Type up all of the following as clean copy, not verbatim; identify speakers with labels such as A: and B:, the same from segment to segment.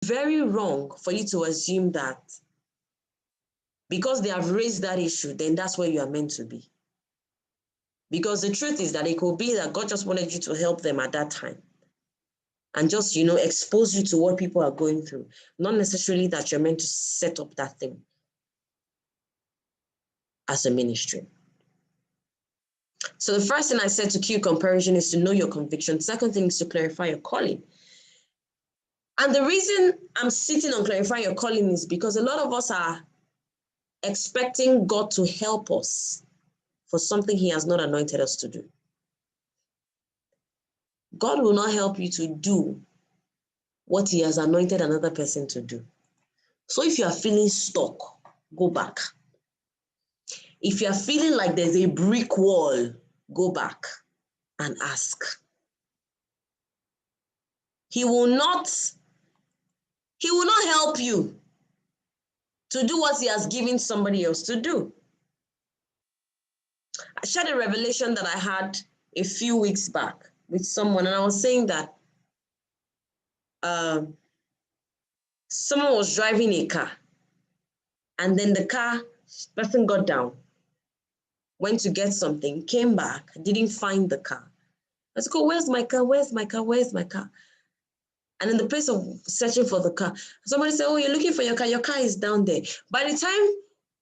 A: very wrong for you to assume that because they have raised that issue, then that's where you are meant to be. Because the truth is that it could be that God just wanted you to help them at that time and just, expose you to what people are going through. Not necessarily that you're meant to set up that thing as a ministry. So the first thing I said to cue comparison is to know your conviction. Second thing is to clarify your calling. And the reason I'm sitting on clarifying your calling is because a lot of us are expecting God to help us for something he has not anointed us to do. God will not help you to do what he has anointed another person to do. So if you are feeling stuck, go back. If you are feeling like there's a brick wall, go back and ask. He will not help you to do what he has given somebody else to do. I shared a revelation that I had a few weeks back with someone, and I was saying that someone was driving a car, and then the person got down, went to get something, came back, didn't find the car. I said, "Oh, where's my car? Where's my car? Where's my car?" And in the place of searching for the car, somebody said, "Oh, you're looking for your car is down there." By the time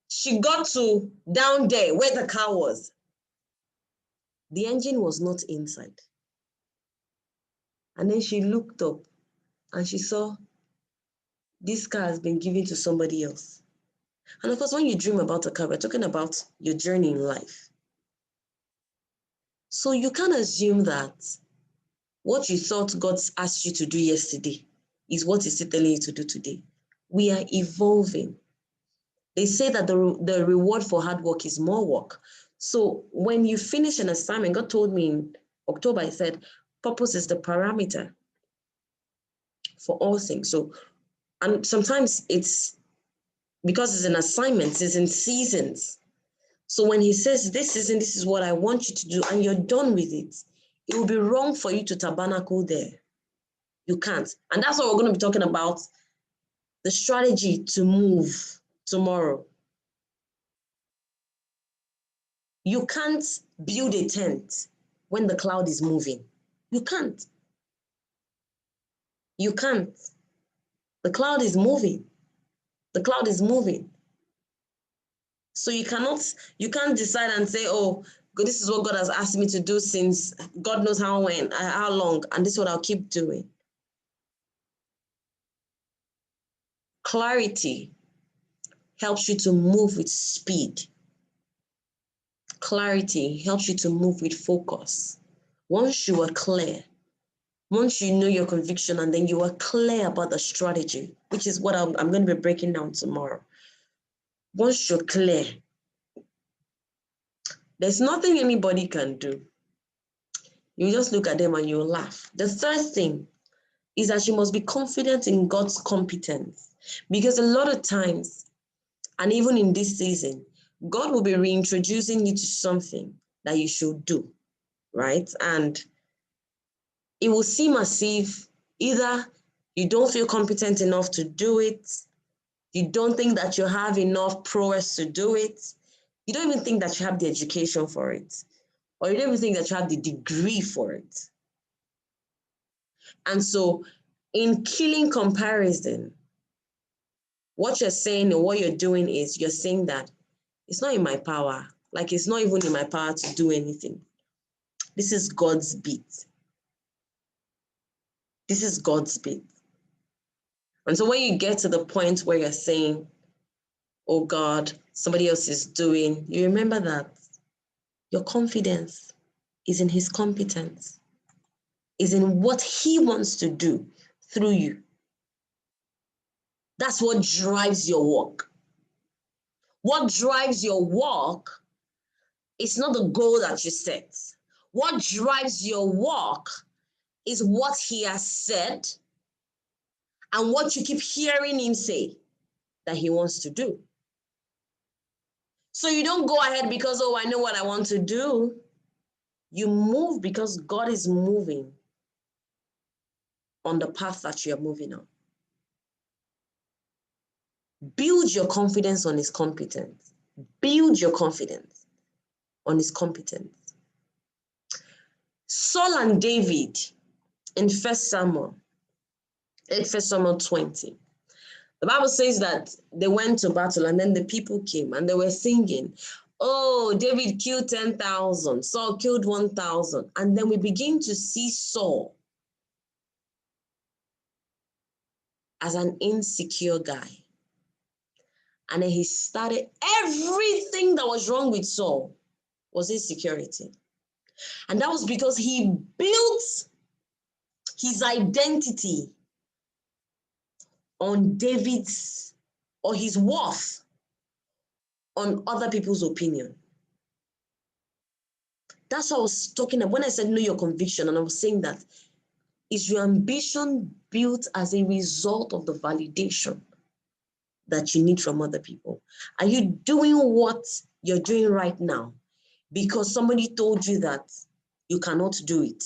A: she got to down there where the car was, the engine was not inside. And then she looked up and she saw this car has been given to somebody else. And of course, when you dream about a car, we're talking about your journey in life. So you can't assume that what you thought God asked you to do yesterday is what he's still telling you to do today. We are evolving. They say that the reward for hard work is more work. So when you finish an assignment, God told me in October, he said, purpose is the parameter for all things. So, and sometimes it's because it's an assignment, it's in seasons. So when he says, this is what I want you to do, and you're done with it, it will be wrong for you to tabernacle there. You can't. And that's what we're going to be talking about, the strategy to move tomorrow. You can't build a tent when the cloud is moving. You can't. You can't. The cloud is moving. The cloud is moving. So you can't decide and say, oh, this is what God has asked me to do since God knows how long, and this is what I'll keep doing. Clarity helps you to move with speed. Clarity helps you to move with focus. Once you are clear, once you know your conviction and then you are clear about the strategy, which is what I'm going to be breaking down tomorrow. Once you're clear, there's nothing anybody can do. You just look at them and you laugh. The third thing is that you must be confident in God's competence. Because a lot of times, and even in this season, God will be reintroducing you to something that you should do, right? And it will seem as if either you don't feel competent enough to do it, you don't think that you have enough prowess to do it, you don't even think that you have the education for it, or you don't even think that you have the degree for it. And so in killing comparison, what you're saying and what you're doing is you're saying that it's not in my power. Like it's not even in my power to do anything. This is God's bit. This is God's bit. And so when you get to the point where you're saying, oh God, somebody else is doing, you remember that your confidence is in his competence, is in what he wants to do through you. That's what drives your work. What drives your work is not the goal that you set. What drives your work is what he has said and what you keep hearing him say that he wants to do. So you don't go ahead because, oh, I know what I want to do. You move because God is moving on the path that you're moving on. Build your confidence on his competence. Build your confidence on his competence. Saul and David in 1 Samuel 20. The Bible says that they went to battle and then the people came and they were singing, oh, David killed 10,000, Saul killed 1,000. And then we begin to see Saul as an insecure guy. And then he started, everything that was wrong with Saul was insecurity. And that was because he built his identity on David's, or his worth on other people's opinion. That's what I was talking about when I said know your conviction, and I was saying that is your ambition built as a result of the validation that you need from other people? Are you doing what you're doing right now because somebody told you that you cannot do it?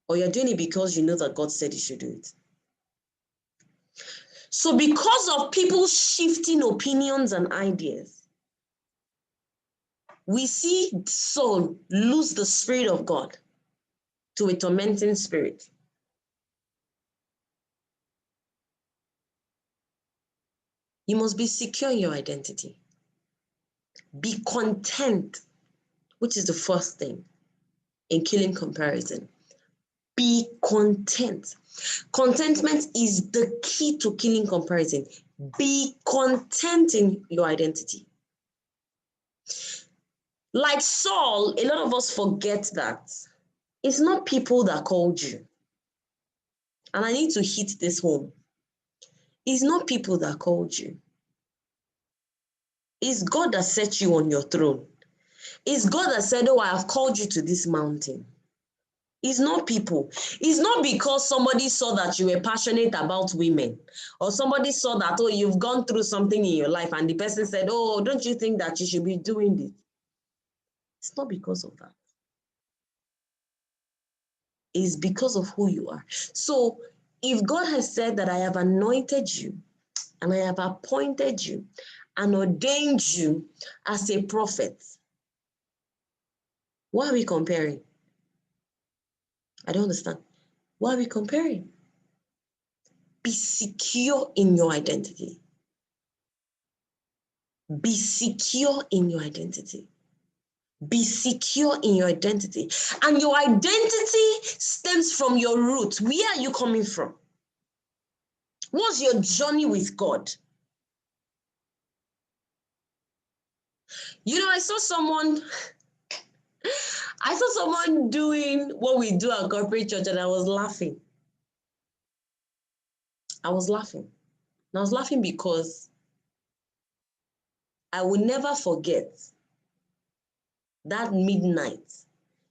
A: Or you're doing it because you know that God said you should do it? So because of people shifting opinions and ideas, we see Saul lose the Spirit of God to a tormenting spirit. You must be secure in your identity. Be content, which is the first thing in killing comparison. Be content. Contentment is the key to killing comparison. Be content in your identity. Like Saul, a lot of us forget that it's not people that called you. And I need to hit this home. It's not people that called you. It's God that set you on your throne. It's God that said, oh, I have called you to this mountain. It's not people. It's not because somebody saw that you were passionate about women, or somebody saw that, oh, you've gone through something in your life and the person said, oh, don't you think that you should be doing this? It's not because of that. It's because of who you are. So if God has said that I have anointed you and I have appointed you and ordained you as a prophet, why are we comparing? I don't understand. Why are we comparing? Be secure in your identity. Be secure in your identity. Be secure in your identity. And your identity stems from your roots. Where are you coming from? What's your journey with God? You know, I saw someone doing what we do at corporate church and I was laughing. I was laughing. And I was laughing because I will never forget that midnight.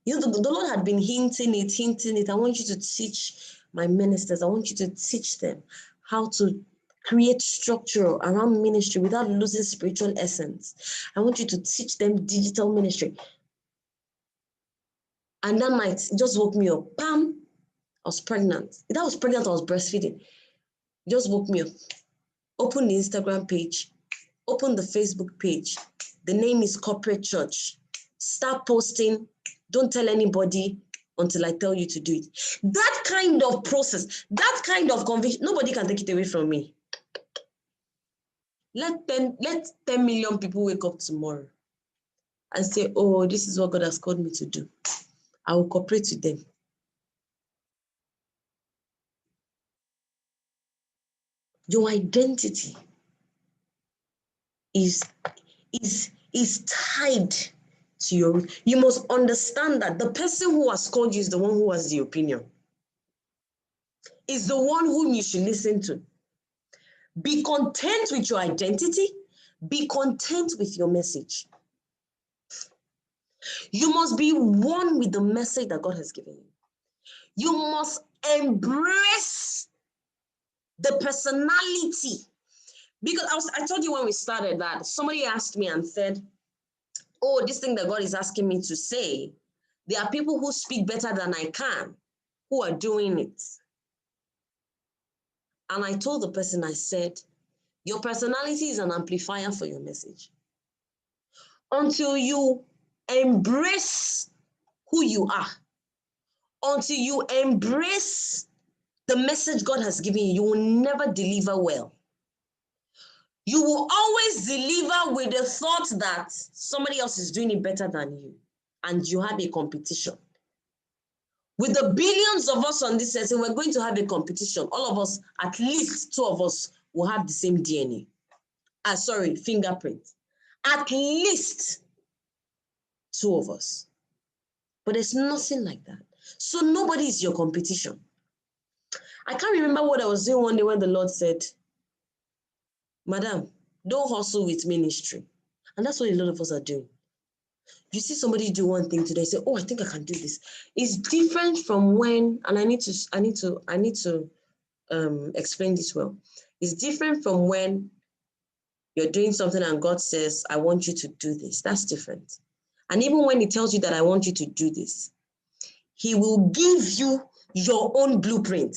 A: You know, the Lord had been hinting it. I want you to teach my ministers. I want you to teach them how to create structure around ministry without losing spiritual essence. I want you to teach them digital ministry. And that night, it just woke me up. Bam! I was pregnant. If I was pregnant, I was breastfeeding. It just woke me up. Open the Instagram page. Open the Facebook page. The name is Corporate Church. Start posting. Don't tell anybody until I tell you to do it. That kind of process, that kind of conviction, nobody can take it away from me. Let 10 million people wake up tomorrow and say, oh, this is what God has called me to do. I will cooperate with them. Your identity is tied to your, you must understand that the person who has called you is the one who has the opinion. Is the one whom you should listen to. Be content with your identity. Be content with your message. You must be one with the message that God has given you. You must embrace the personality. Because I told you when we started that somebody asked me and said, oh, this thing that God is asking me to say, there are people who speak better than I can, who are doing it. And I told the person, I said, your personality is an amplifier for your message. Until you embrace who you are, until you embrace the message God has given you, you will never deliver well. You will always deliver with the thought that somebody else is doing it better than you, and you have a competition. With the billions of us on this earth, we're going to have a competition. All of us, at least 2 of us, will have the same DNA. Fingerprint. At least 2 of us. But there's nothing like that. So nobody is your competition. I can't remember what I was doing one day when the Lord said, Madam, don't hustle with ministry. And that's what a lot of us are doing. You see somebody do one thing today, say, oh, I think I can do this. It's different from when, and I need to explain this well. It's different from when you're doing something and God says, I want you to do this. That's different. And even when he tells you that I want you to do this, he will give you your own blueprint.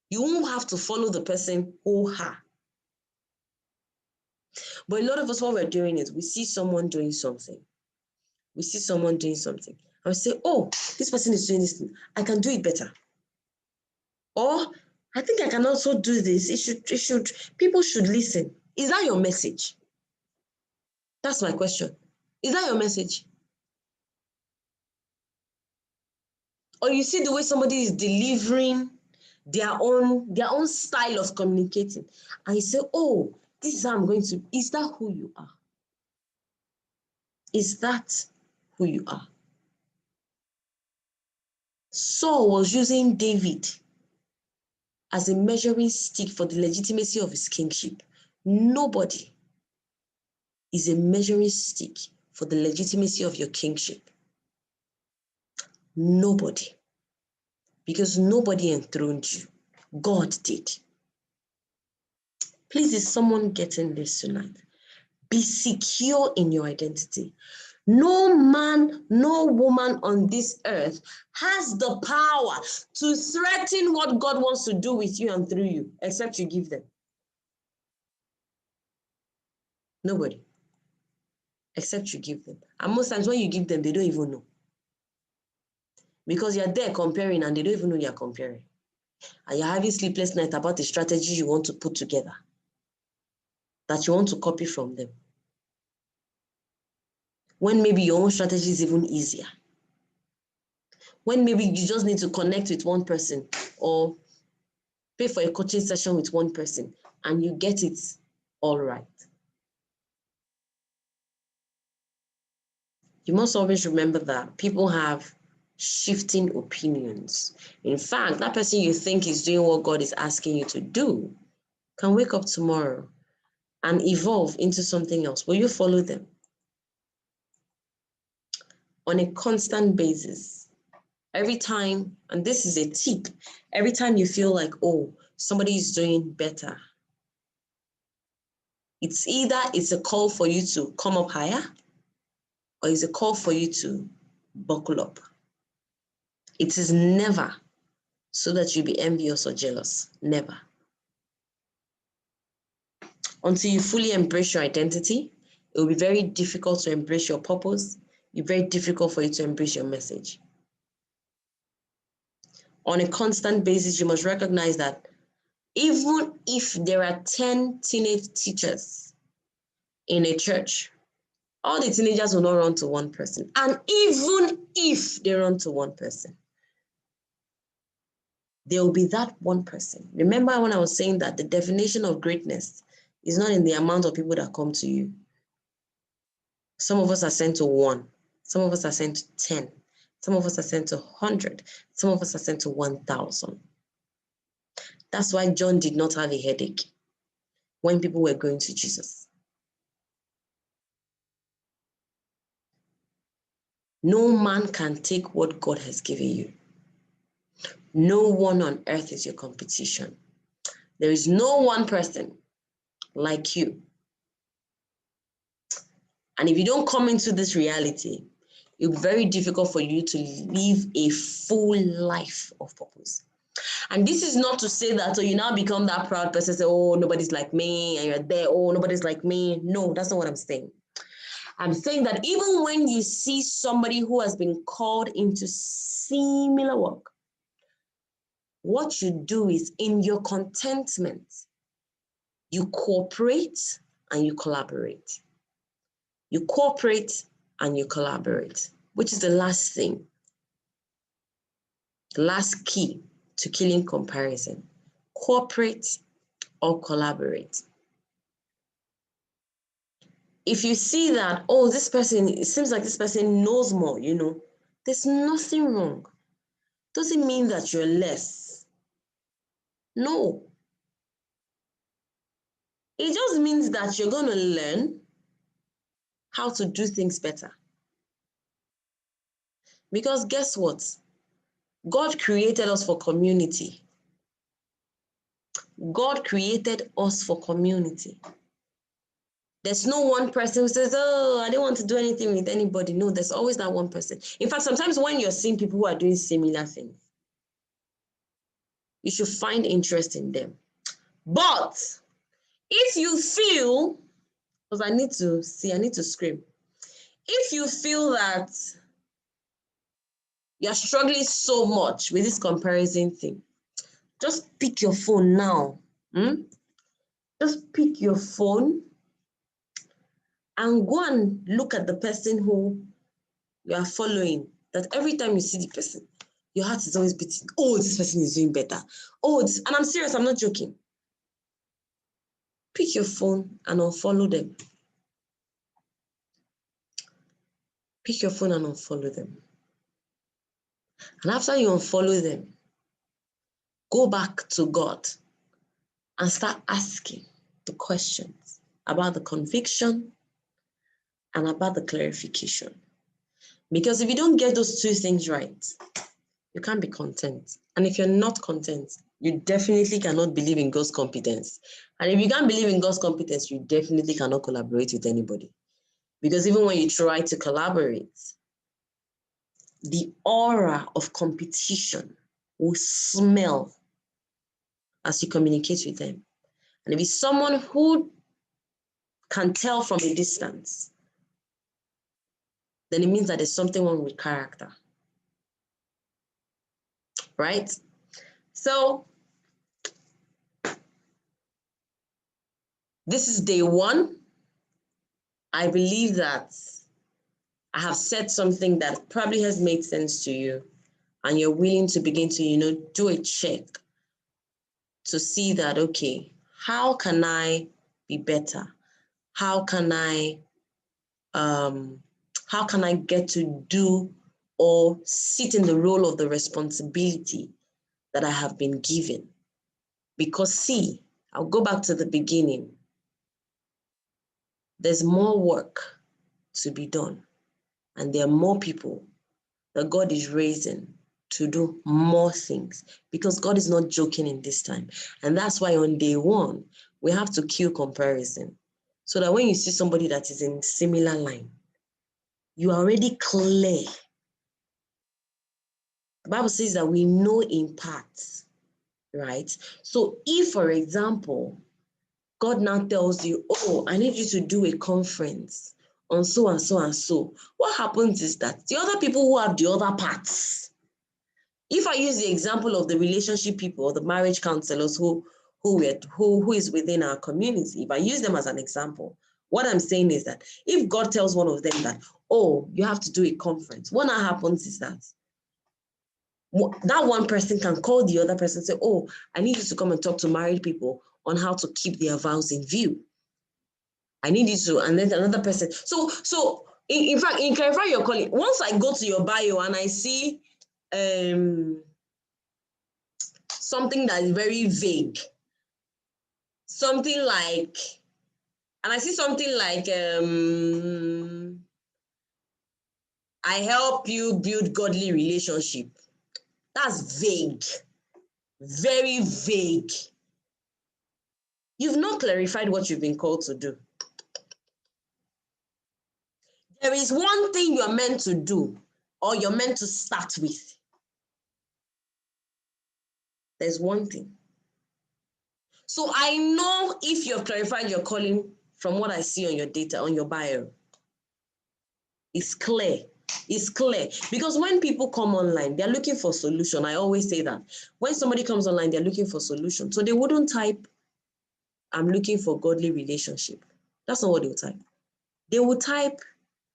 A: You won't have to follow the person or her. But a lot of us, what we're doing is we see someone doing something. We see someone doing something. And we say, oh, this person is doing this thing. I can do it better. Or I think I can also do this. People should listen. Is that your message? That's my question. Is that your message? Or you see the way somebody is delivering their own style of communicating, and you say, oh, this is how I'm going to. Is that who you are? Is that who you are? Saul was using David as a measuring stick for the legitimacy of his kingship. Nobody is a measuring stick for the legitimacy of your kingship. Nobody. Because nobody enthroned you. God did. Please, is someone getting this tonight? Be secure in your identity. No man, no woman on this earth has the power to threaten what God wants to do with you and through you, except you give them. Nobody. Except you give them. And most times when you give them, they don't even know. Because you're there comparing and they don't even know you're comparing. And you're having sleepless nights about the strategy you want to put together, that you want to copy from them. When maybe your own strategy is even easier. When maybe you just need to connect with one person or pay for a coaching session with one person and you get it all right. You must always remember that people have shifting opinions. In fact, that person you think is doing what God is asking you to do can wake up tomorrow and evolve into something else. Will you follow them? On a constant basis. Every time, and this is a tip, every time you feel like, oh, somebody is doing better, it's either it's a call for you to come up higher or it's a call for you to buckle up. It is never so that you be envious or jealous. Never. Until you fully embrace your identity, it will be very difficult to embrace your purpose. It's very difficult for you to embrace your message. On a constant basis, you must recognize that even if there are 10 teenage teachers in a church, all the teenagers will not run to one person. And even if they run to one person, there will be that one person. Remember when I was saying that the definition of greatness is not in the amount of people that come to you. Some of us are sent to 1. Some of us are sent to 10. Some of us are sent to 100. Some of us are sent to 1,000. That's why John did not have a headache when people were going to Jesus. No man can take what God has given you. No one on earth is your competition. There is no one person like you. And if you don't come into this reality, it'll be very difficult for you to live a full life of purpose. And this is not to say that so you now become that proud person, say, oh, nobody's like me, and you're there, oh, nobody's like me. No, that's not what I'm saying. I'm saying that even when you see somebody who has been called into similar work, what you do is in your contentment, you cooperate and you collaborate. You cooperate and you collaborate, which is the last thing, the last key to killing comparison. Cooperate or collaborate. If you see that, oh, this person, it seems like this person knows more, there's nothing wrong. Doesn't mean that you're less. No. It just means that you're going to learn how to do things better. Because guess what? God created us for community. God created us for community. There's no one person who says, oh, I don't want to do anything with anybody. No, there's always that one person. In fact, sometimes when you're seeing people who are doing similar things, you should find interest in them. But if you feel, because I need to scream. If you feel that you're struggling so much with this comparison thing, just pick your phone now. Just pick your phone and go and look at the person who you are following. That every time you see the person, your heart is always beating. Oh, this person is doing better. Oh, and I'm serious, I'm not joking. Pick your phone and unfollow them. Pick your phone and unfollow them. And after you unfollow them, go back to God and start asking the questions about the conviction and about the clarification. Because if you don't get those two things right, you can't be content. And if you're not content, you definitely cannot believe in God's competence. And if you can't believe in God's competence, you definitely cannot collaborate with anybody. Because even when you try to collaborate, the aura of competition will smell as you communicate with them. And if it's someone who can tell from a distance, then it means that there's something wrong with character. Right? So this is day one. I believe that I have said something that probably has made sense to you, and you're willing to begin to, do a check to see that, okay, how can I be better? How can I get to do or sit in the role of the responsibility that I have been given? Because see, I'll go back to the beginning. There's more work to be done, and there are more people that God is raising to do more things, because God is not joking in this time. And that's why on day one, we have to kill comparison, so that when you see somebody that is in similar line, you are already clear. The Bible says that we know in parts, right? So if, for example, God now tells you, oh, I need you to do a conference on so and so and so, what happens is that the other people who have the other parts, if I use the example of the relationship people or the marriage counselors who is within our community, if I use them as an example, what I'm saying is that if God tells one of them that, oh, you have to do a conference, what now happens is that one person can call the other person and say, oh, I need you to come and talk to married people on how to keep their vows in view. I need you to, and then another person. So in fact, in Clarify Your Calling, once I go to your bio and I see something that is very vague, something like, and I see something like, I help you build godly relationship. That's vague, very vague. You've not clarified what you've been called to do. There is one thing you're meant to do, or you're meant to start with. There's one thing. So I know if you've clarified your calling from what I see on your data, on your bio. It's clear. It's clear. Because when people come online, they're looking for solution. I always say that. When somebody comes online, they're looking for solution. So they wouldn't type, I'm looking for godly relationship. That's not what they will type. They will type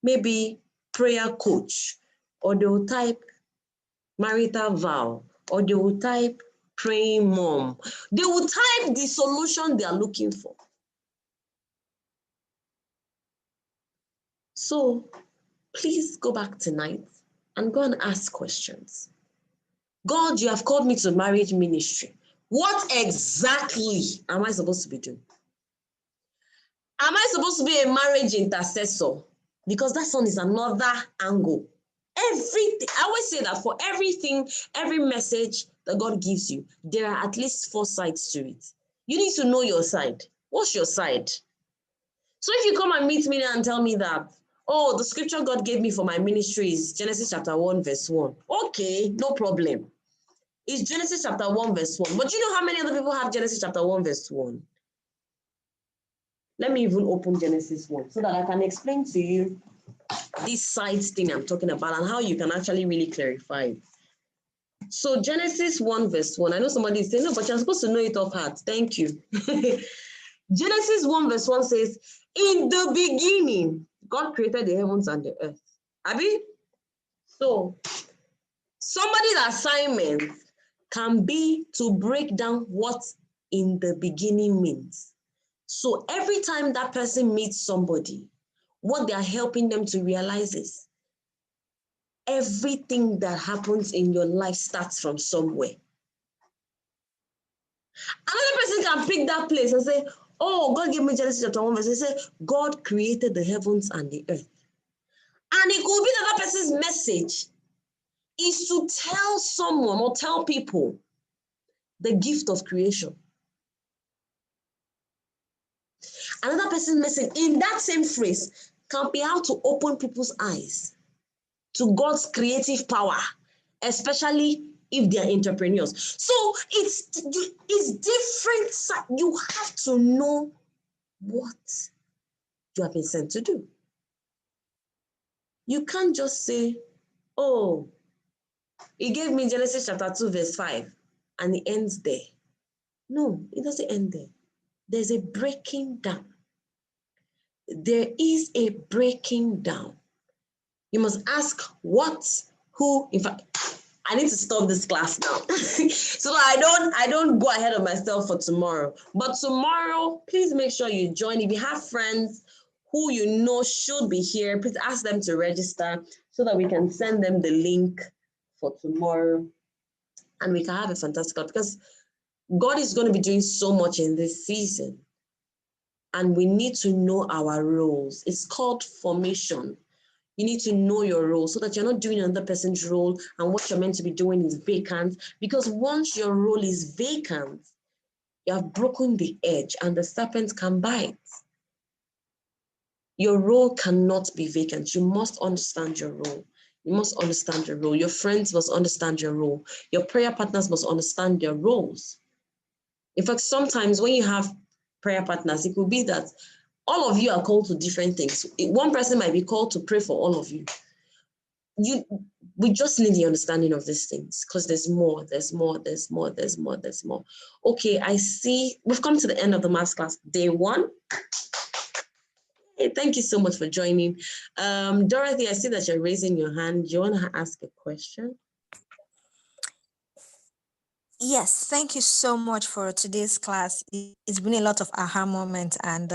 A: maybe prayer coach, or they will type marital vow, or they will type praying mom. They will type the solution they are looking for. So please go back tonight and go and ask questions. God, you have called me to marriage ministry. What exactly am I supposed to be doing? Am I supposed to be a marriage intercessor? Because that one is another angle. Everything, I always say that for everything, every message that God gives you, there are at least 4 sides to it. You need to know your side. What's your side? So if you come and meet me and tell me that, oh, the scripture God gave me for my ministry is Genesis chapter 1, verse 1. Okay, no problem. It's Genesis chapter 1, verse 1. But you know how many other people have Genesis chapter 1, verse 1? Let me even open Genesis 1 so that I can explain to you this sides thing I'm talking about and how you can actually really clarify it. So Genesis 1, verse 1. I know somebody is saying, no, but you're supposed to know it off heart. Thank you. Genesis 1, verse 1 says, in the beginning, God created the heavens and the earth. Abi? So somebody's assignment can be to break down what in the beginning means. So every time that person meets somebody, what they are helping them to realize is everything that happens in your life starts from somewhere. Another person can pick that place and say, oh, God gave me Genesis chapter 1 verse. They say, God created the heavens and the earth. And it could be that that person's message is to tell someone or tell people the gift of creation. Another person's message in that same phrase can be how to open people's eyes to God's creative power, especially if they're entrepreneurs. So it's different. You have to know what you have been sent to do. You can't just say, oh, he gave me Genesis chapter 2, verse 5, and it ends there. No, it doesn't end there. There's a breaking down. There is a breaking down. You must ask what, who, in fact, I need to stop this class now. So I don't go ahead of myself for tomorrow. But tomorrow, please make sure you join. If you have friends who you know should be here, please ask them to register so that we can send them the link for tomorrow. And we can have a fantastic class because God is going to be doing so much in this season. And we need to know our roles. It's called formation. You need to know your role so that you're not doing another person's role and what you're meant to be doing is vacant. Because once your role is vacant, you have broken the edge and the serpent can bite. Your role cannot be vacant. You must understand your role. You must understand your role. Your friends must understand your role. Your prayer partners must understand their roles. In fact, sometimes when you have prayer partners, it could be that all of you are called to different things. One person might be called to pray for all of you. We just need the understanding of these things because there's more. Okay, I see we've come to the end of the Masterclass day 1. Hey, thank you so much for joining. Dorothy, I see that you're raising your hand. Do you want to ask a question?
B: Yes, thank you so much for today's class. It's been a lot of aha moments and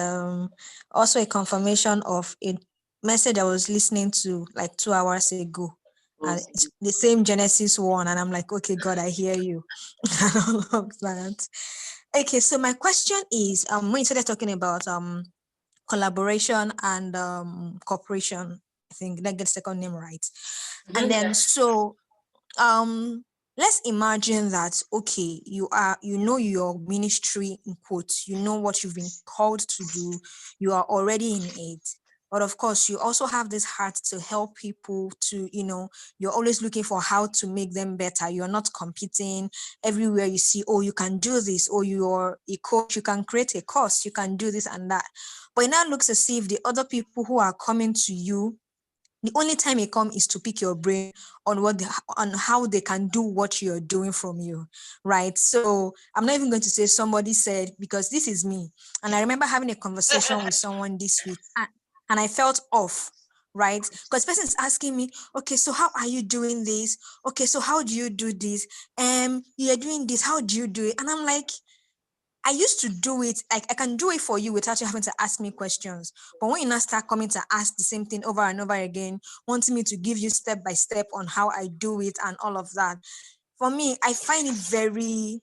B: also a confirmation of a message I was listening to like 2 hours ago. And it's the same Genesis 1, and I'm like, okay, God, I hear you. And all of that. Okay, so my question is, when you started talking about collaboration and cooperation, I think that gets the second name right. And then so let's imagine that, okay, you know your ministry in quotes, you know what you've been called to do, you are already in it. But of course, you also have this heart to help people to, you're always looking for how to make them better. You're not competing everywhere you see, oh, you can do this, or you're a coach, you can create a course, you can do this and that. But it now looks as if the other people who are coming to you, the only time you come is to pick your brain on on how they can do what you're doing from you, right? So I'm not even going to say somebody said, because this is me. And I remember having a conversation with someone this week, and I felt off, right? Because person is asking me, okay, so how are you doing this? Okay, so how do you do this? You're doing this, how do you do it? And I'm like, I used to do it, like I can do it for you without you having to ask me questions. But when you now start coming to ask the same thing over and over again, wanting me to give you step by step on how I do it and all of that, for me, I find it very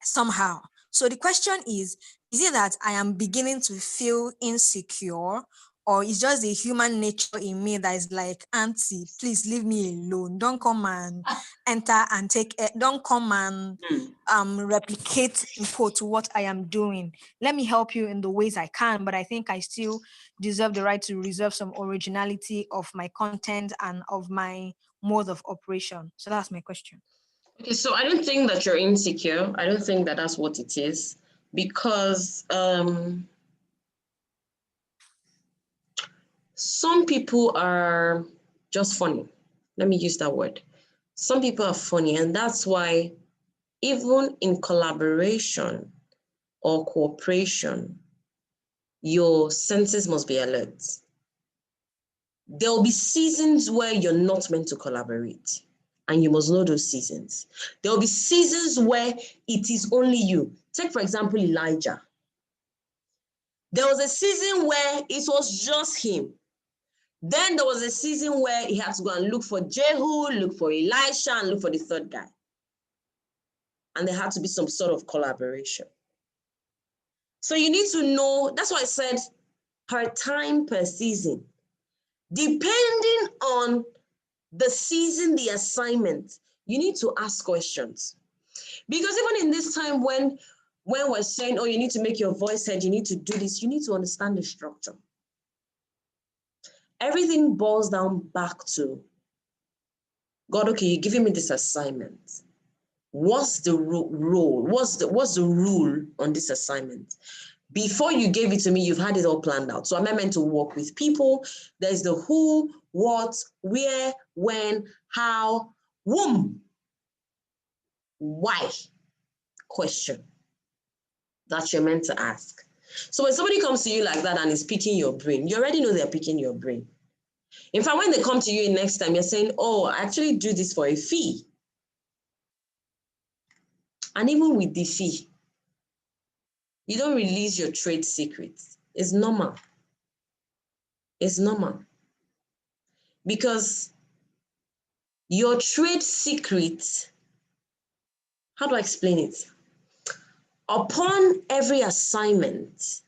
B: somehow. So the question is it that I am beginning to feel insecure, or it's just the human nature in me that is like, auntie, please leave me alone. Don't come and enter and take it. Don't come and replicate to what I am doing. Let me help you in the ways I can, but I think I still deserve the right to reserve some originality of my content and of my mode of operation. So that's my question.
A: Okay, so I don't think that you're insecure. I don't think that that's what it is, because some people are just funny. Let me use that word. Some people are funny, and that's why even in collaboration or cooperation, your senses must be alert. There will be seasons where you're not meant to collaborate, and you must know those seasons. There will be seasons where it is only you. Take, for example, Elijah. There was a season where it was just him. Then there was a season where he had to go and look for Jehu, look for Elisha, and look for the third guy. And there had to be some sort of collaboration. So you need to know, that's why I said per time, per season. Depending on the season, the assignment, you need to ask questions. Because even in this time when we're saying, oh, you need to make your voice heard, you need to do this, you need to understand the structure. Everything boils down back to, God, okay, you're giving me this assignment. What's the role? What's the rule on this assignment? Before you gave it to me, you've had it all planned out. So am I meant to work with people? There's the who, what, where, when, how, whom, why question that you're meant to ask. So when somebody comes to you like that and is picking your brain, you already know they're picking your brain. In fact, when they come to you next time, you're saying, oh, I actually do this for a fee. And even with the fee, you don't release your trade secrets. It's normal. It's normal. Because your trade secret, how do I explain it? Upon every assignment,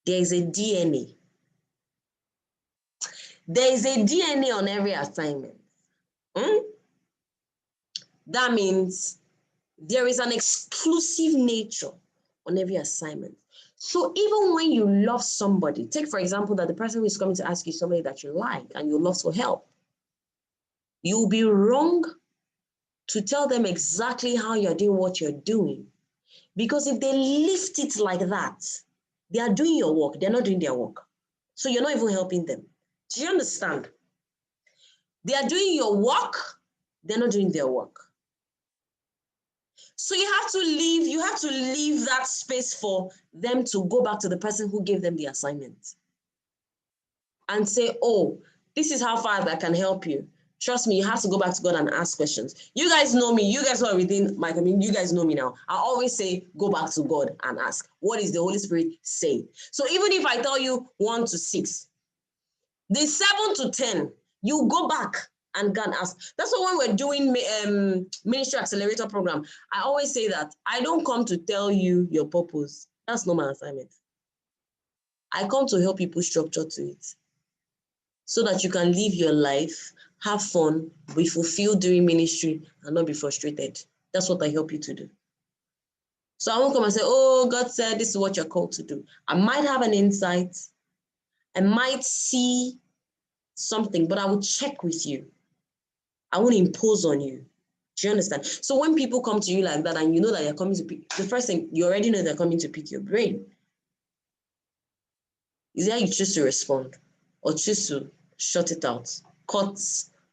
A: there is a DNA. There is a DNA on every assignment. That means there is an exclusive nature on every assignment. So even when you love somebody, take for example that the person who is coming to ask you somebody that you like and you love to help, you'll be wrong to tell them exactly how you're doing what you're doing. Because if they lift it like that, they are doing your work, they're not doing their work. So you're not even helping them. Do you understand? They are doing your work, they're not doing their work. So you have to leave that space for them to go back to the person who gave them the assignment and say, oh, this is how far I can help you. Trust me, you have to go back to God and ask questions. You guys know me. You guys who are within my community, you guys know me now. I always say, go back to God and ask. What is the Holy Spirit saying? So even if I tell you 1 to 6, the 7 to 10, you go back and go and ask. That's why when we're doing Ministry Accelerator program, I always say that I don't come to tell you your purpose. That's not my assignment. I come to help you put structure to it so that you can live your life, have fun, be fulfilled during ministry, and not be frustrated. That's what I help you to do. So I won't come and say, oh, God said this is what you're called to do. I might have an insight. I might see something, but I will check with you. I won't impose on you. Do you understand? So when people come to you like that and you know that they're coming to pick, the first thing, you already know they're coming to pick your brain. Is that you choose to respond or choose to shut it out, cut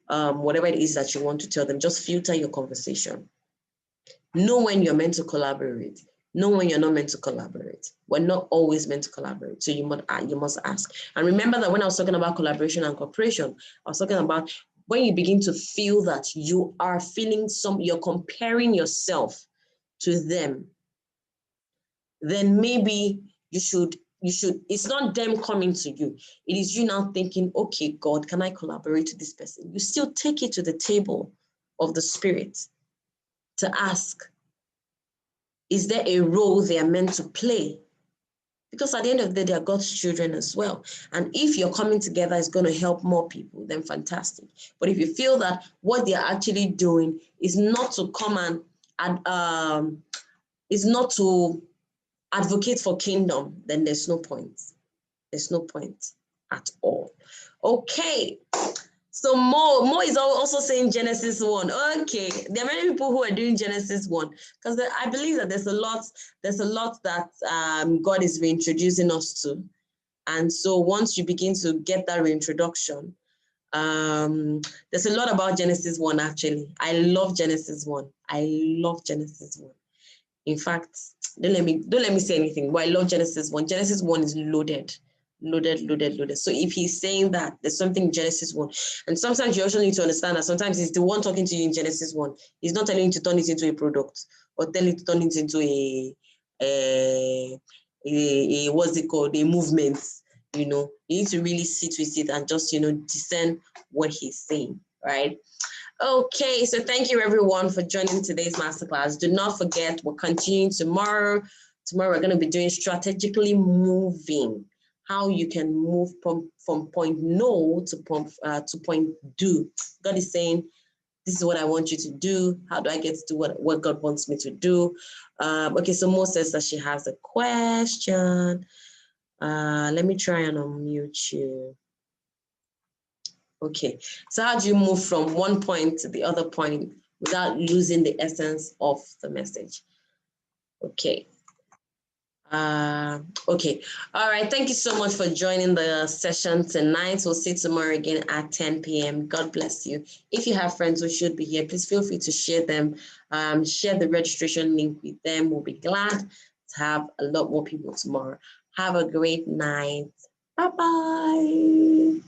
A: whatever it is that you want to tell them. Just filter your conversation. Know when you're meant to collaborate. Know when you're not meant to collaborate. We're not always meant to collaborate. So you must ask. And remember that when I was talking about collaboration and cooperation, I was talking about when you begin to feel that you are feeling you're comparing yourself to them, then maybe you should, it's not them coming to you. It is you now thinking, okay, God, can I collaborate with this person? You still take it to the table of the Spirit to ask, is there a role they are meant to play? Because at the end of the day, they are God's children as well. And if you're coming together is going to help more people, then fantastic. But if you feel that what they're actually doing is not to come and is not to advocate for kingdom, then there's no point. There's no point at all. Okay. So Mo is also saying Genesis 1. Okay, there are many people who are doing Genesis 1 because I believe that there's a lot that God is reintroducing us to. And so once you begin to get that reintroduction, there's a lot about Genesis 1 actually. I love Genesis 1. I love Genesis 1. In fact, don't let me say anything, but I love Genesis 1. Genesis 1 is loaded. So if he's saying that there's something in Genesis 1, and sometimes you also need to understand that sometimes he's the one talking to you in Genesis 1. He's not telling you to turn it into a product or tell you to turn it into a what's it called, a movement. You need to really sit with it and just, discern what he's saying, right? Okay, so thank you everyone for joining today's masterclass. Do not forget, we're continuing tomorrow. Tomorrow we're going to be doing strategically moving. How you can move from point no to point do. God is saying, this is what I want you to do. How do I get to do what God wants me to do? Okay, so Mo says that she has a question. Let me try and unmute you. Okay, so how do you move from one point to the other point without losing the essence of the message? Okay. Okay. All right. Thank you so much for joining the session tonight. We'll see you tomorrow again at 10 p.m. God bless you. If you have friends who should be here, please feel free to share them. Share the registration link with them. We'll be glad to have a lot more people tomorrow. Have a great night. Bye-bye.